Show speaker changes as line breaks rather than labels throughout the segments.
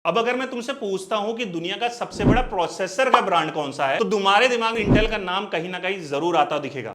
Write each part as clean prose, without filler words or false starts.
अब अगर मैं तुमसे पूछता हूं कि दुनिया का सबसे बड़ा प्रोसेसर का ब्रांड कौन सा है, तो तुम्हारे दिमाग में इंटेल का नाम कहीं ना कहीं जरूर आता दिखेगा।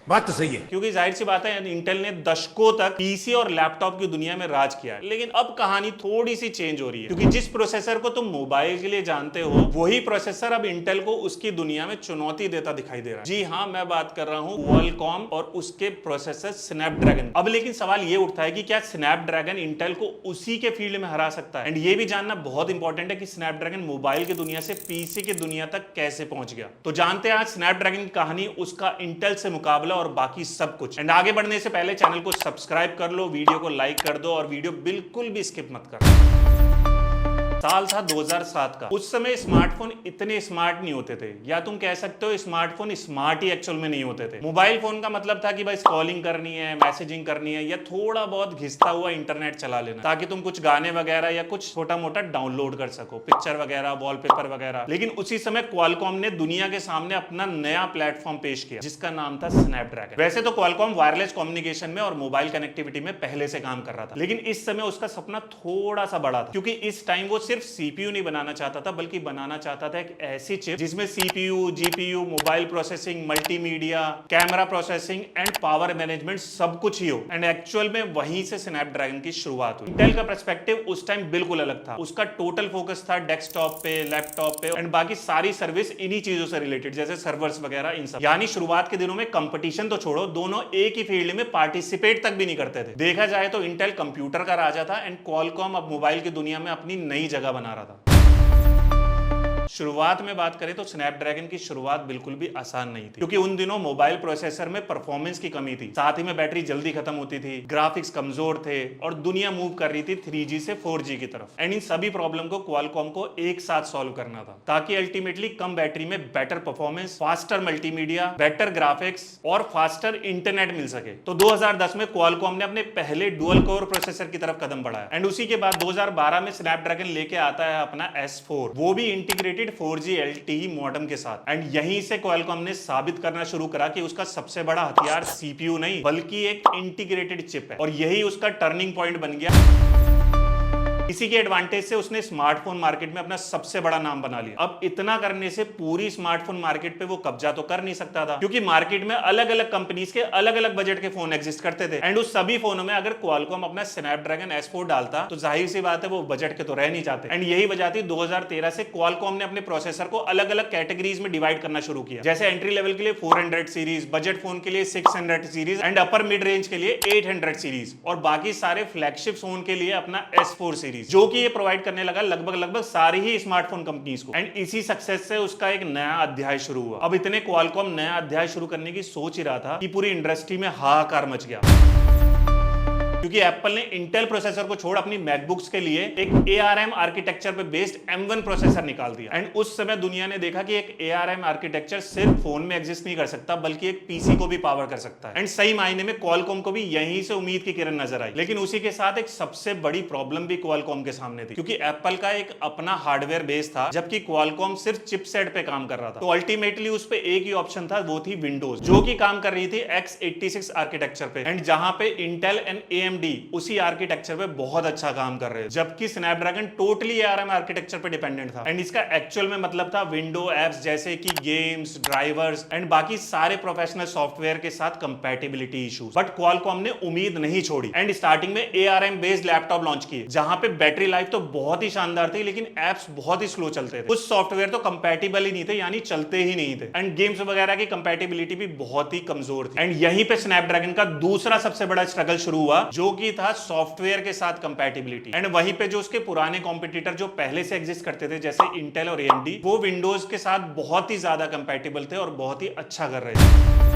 बात तो सही है।
क्योंकि जाहिर सी बात है, इंटेल ने दशकों तक पीसी और लैपटॉप की दुनिया में राज किया है। लेकिन अब कहानी थोड़ी सी चेंज हो रही है, क्योंकि जिस प्रोसेसर को तुम मोबाइल के लिए जानते हो, वही प्रोसेसर अब इंटेल को उसकी दुनिया में चुनौती देता दिखाई दे रहा है। जी हाँ, मैं बात कर रहा हूँ क्वालकॉम और उसके प्रोसेसर स्नैपड्रैगन। अब लेकिन सवाल ये उठता है कि क्या स्नैपड्रैगन इंटेल को उसी के फील्ड में हरा सकता है? एंड ये भी जानना बहुत इंपॉर्टेंट है कि स्नैपड्रैगन मोबाइल की दुनिया से पीसी की दुनिया तक कैसे पहुंच गया। तो जानते हैं आज स्नैपड्रैगन की कहानी, उसका इंटेल से मुकाबला और बाकी सब कुछ। एंड आगे बढ़ने से पहले चैनल को सब्सक्राइब कर लो, वीडियो को लाइक कर दो और वीडियो बिल्कुल भी स्किप मत कर। साल था 2007 का। उस समय स्मार्टफोन इतने स्मार्ट नहीं होते थे, या तुम कह सकते हो स्मार्टफोन स्मार्ट ही एक्चुअल में नहीं होते थे। मोबाइल फोन का मतलब था कि भाई कॉलिंग करनी है, मैसेजिंग करनी है, या थोड़ा बहुत घिसता हुआ इंटरनेट चला लेना, ताकि तुम कुछ गाने वगैरह या कुछ छोटा मोटा डाउनलोड कर सको, पिक्चर वगैरह, वॉलपेपर वगैरह। लेकिन उसी समय क्वालकॉम ने दुनिया के सामने अपना नया प्लेटफॉर्म पेश किया, जिसका नाम था स्नैपड्रैगन। वैसे तो क्वालकॉम वायरलेस कम्युनिकेशन में और मोबाइल कनेक्टिविटी में पहले से काम कर रहा था, लेकिन इस समय उसका सपना थोड़ा सा बड़ा था, क्योंकि इस टाइम वो सिर्फ सीपीयू नहीं बनाना चाहता था, बल्कि बनाना चाहता था एक ऐसी चिप जिसमें CPU, GPU, mobile processing, multimedia, camera processing and power management सब कुछ ही हो। एंड एक्चुअल में वहीं से स्नैपड्रैगन की शुरुआत हुई। इंटेल का पर्सपेक्टिव उस टाइम बिल्कुल अलग था। उसका टोटल फोकस था डेस्कटॉप पे, लैपटॉप पे एंड बाकी सारी सर्विस इन्हीं चीजों से रिलेटेड, जैसे सर्वर्स वगैरह, इन सब। यानी शुरुआत के दिनों में कंपटीशन तो छोड़ो, दोनों एक ही फील्ड में पार्टिसिपेट तक भी नहीं करते थे। देखा जाए तो इंटेल कंप्यूटर का राजा था एंड क्वालकॉम अब मोबाइल की दुनिया में अपनी नई जगह बना रहा था। शुरुआत में बात करें तो स्नैपड्रैगन की शुरुआत बिल्कुल भी आसान नहीं थी, क्योंकि उन दिनों मोबाइल प्रोसेसर में परफॉर्मेंस की कमी थी, साथ ही में बैटरी जल्दी खत्म होती थी, ग्राफिक्स कमजोर थे और दुनिया मूव कर रही थी 3G से 4G की तरफ। एंड इन सभी प्रॉब्लम को क्वालकॉम को एक साथ सॉल्व करना था, ताकि अल्टीमेटली कम बैटरी में better performance, faster multimedia, better graphics और फास्टर इंटरनेट मिल सके। तो 2010 में क्वालकॉम ने अपने पहले डुअल कोर प्रोसेसर की तरफ कदम बढ़ाया। एंड उसी के बाद 2012 में स्नैपड्रैगन लेके आता है अपना S4, वो भी इंटीग्रेटेड 4G LTE मॉडेम के साथ। एंड यहीं से क्वालकॉम ने साबित करना शुरू करा कि उसका सबसे बड़ा हथियार सीपीयू नहीं, बल्कि एक इंटीग्रेटेड चिप है, और यही उसका टर्निंग पॉइंट बन गया। इसी के एडवांटेज से उसने स्मार्टफोन मार्केट में अपना सबसे बड़ा नाम बना लिया। अब इतना करने से पूरी स्मार्टफोन मार्केट पे वो कब्जा तो कर नहीं सकता था, क्योंकि मार्केट में अलग अलग कंपनीज के अलग अलग बजट के फोन एग्जिस्ट करते थे। एंड उस सभी फोनों में अगर क्वालकॉम अपना स्नैपड्रैगन S4 डालता, तो जाहिर सी बात है वो बजट के तो रह नहीं जाते। एंड यही वजह थी 2013 से क्वालकॉम ने अपने प्रोसेसर को अलग अलग कैटेगरीज में डिवाइड करना शुरू किया। जैसे एंट्री लेवल के लिए 400 सीरीज, बजट फोन के लिए 600 series and upper mid range के लिए 800 सीरीज, और बाकी सारे फ्लैगशिप फोन के लिए अपना S4 सीरीज, जो कि ये प्रोवाइड करने लगा लगभग सारी ही स्मार्टफोन कंपनीज को। एंड इसी सक्सेस से उसका एक नया अध्याय शुरू हुआ। अब इतने क्वालकॉम नया अध्याय शुरू करने की सोच ही रहा था कि पूरी इंडस्ट्री में हाहाकार मच गया, क्योंकि एप्पल ने इंटेल प्रोसेसर को छोड़ अपनी मैकबुक्स के लिए एक ARM आर्किटेक्चर पे बेस्ड M1 प्रोसेसर निकाल दिया। एंड उस समय दुनिया ने देखा कि एक ARM आर्किटेक्चर सिर्फ फोन में एग्जिस्ट नहीं कर सकता, बल्कि एक पीसी को भी पावर कर सकता है। एंड सही मायने में क्वालकॉम को भी यहीं से उम्मीद की किरण नजर आई। लेकिन उसी के साथ एक सबसे बड़ी प्रॉब्लम भी क्वालकॉम के सामने थी, क्योंकि एप्पल का एक अपना हार्डवेयर बेस था, जबकि क्वालकॉम सिर्फ चिपसेट पे काम कर रहा था। तो अल्टीमेटली उस पे एक ही ऑप्शन था, वो थी विंडोज, जो कि काम कर रही थी x86 आर्किटेक्चर पे, एंड जहां पे इंटेल एंड AMD उसी आर्किटेक्चर पे बहुत अच्छा काम कर रहे हैं, जबकि स्नैपड्रैगन टोटली ARM आर्किटेक्चर पे डिपेंडेंट था। एंड इसका एक्चुअल में मतलब था विंडो एप्स जैसे कि गेम्स, ड्राइवर्स एंड बाकी सारे प्रोफेशनल सॉफ्टवेयर के साथ कंपैटिबिलिटी इश्यूज। बट क्वालकॉम ने उम्मीद नहीं छोड़ी एंड स्टार्टिंग में ARM बेस्ड लैपटॉप लॉन्च किए, जहां पे बैटरी लाइफ तो बहुत ही शानदार थी, लेकिन एप्स बहुत ही स्लो चलते थे। कुछ सॉफ्टवेयर तो कंपैटिबल ही नहीं थे, यानी चलते ही नहीं थे। एंड गेम्स वगैरह की कंपैटिबिलिटी भी बहुत ही कमजोर थी। एंड यहीं पे स्नैपड्रैगन का दूसरा सबसे बड़ा स्ट्रगल शुरू हुआ, जो कि था सॉफ्टवेयर के साथ कंपैटिबिलिटी। एंड वहीं पे जो उसके पुराने कॉम्पिटिटर जो पहले से एग्जिस्ट करते थे, जैसे इंटेल और AMD, वो विंडोज के साथ बहुत ही ज्यादा कंपैटिबल थे और बहुत ही अच्छा कर रहे थे।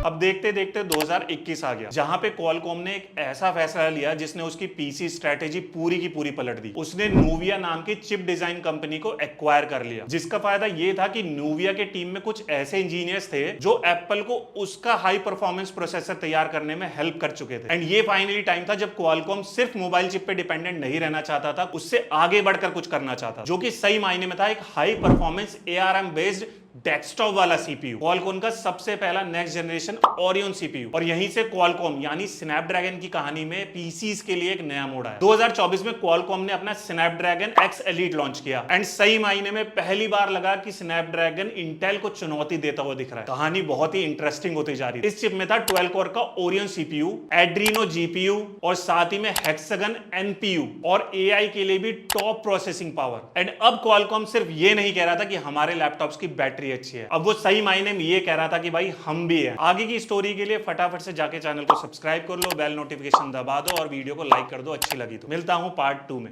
अब देखते देखते 2021 आ गया, जहां पे क्वालकॉम ने एक ऐसा फैसला लिया जिसने उसकी पीसी स्ट्रेटेजी पूरी की पूरी पलट दी। उसने नूविया नाम की चिप डिजाइन कंपनी को एक्वायर कर लिया, जिसका फायदा यह था कि नूविया के टीम में कुछ ऐसे इंजीनियर्स थे जो एप्पल को उसका हाई परफॉर्मेंस प्रोसेसर तैयार करने में हेल्प कर चुके थे। एंड ये फाइनली टाइम था जब क्वालकॉम सिर्फ मोबाइल चिप पे डिपेंडेंट नहीं रहना चाहता था, उससे आगे बढ़कर कुछ करना चाहता, जो कि सही मायने में था एक high performance ARM based desktop वाला सीपीयू, क्वालकॉम का सबसे पहला नेक्स्ट जनरेशन ओरियन सीपीयू। और यहीं से क्वालकॉम यानी स्नैपड्रैगन की कहानी में पीसीज के लिए एक नया मोड़ आया। 2024 में क्वालकॉम ने अपना स्नैपड्रैगन एक्स एलीट लॉन्च किया एंड सही मायने में पहली बार लगा कि स्नैपड्रैगन इंटेल को चुनौती देता हुआ दिख रहा है। कहानी बहुत ही इंटरेस्टिंग होती जा रही है। इस चिप में था 12 कोर का ओरियन सीपीयू, एड्रीनो जीपीयू और साथ ही में हेक्सागन एनपीयू और एआई के लिए भी टॉप प्रोसेसिंग पावर। एंड अब क्वालकॉम सिर्फ ये नहीं कह रहा था कि हमारे लैपटॉप्स की बैटरी अच्छी है, अब वो सही मायने में ये कह रहा था कि भाई हम भी हैं। आगे की स्टोरी के लिए फटाफट से जाके चैनल को सब्सक्राइब कर लो, बेल नोटिफिकेशन दबा दो और वीडियो को लाइक कर दो अच्छी लगी तो। मिलता हूं पार्ट 2 में।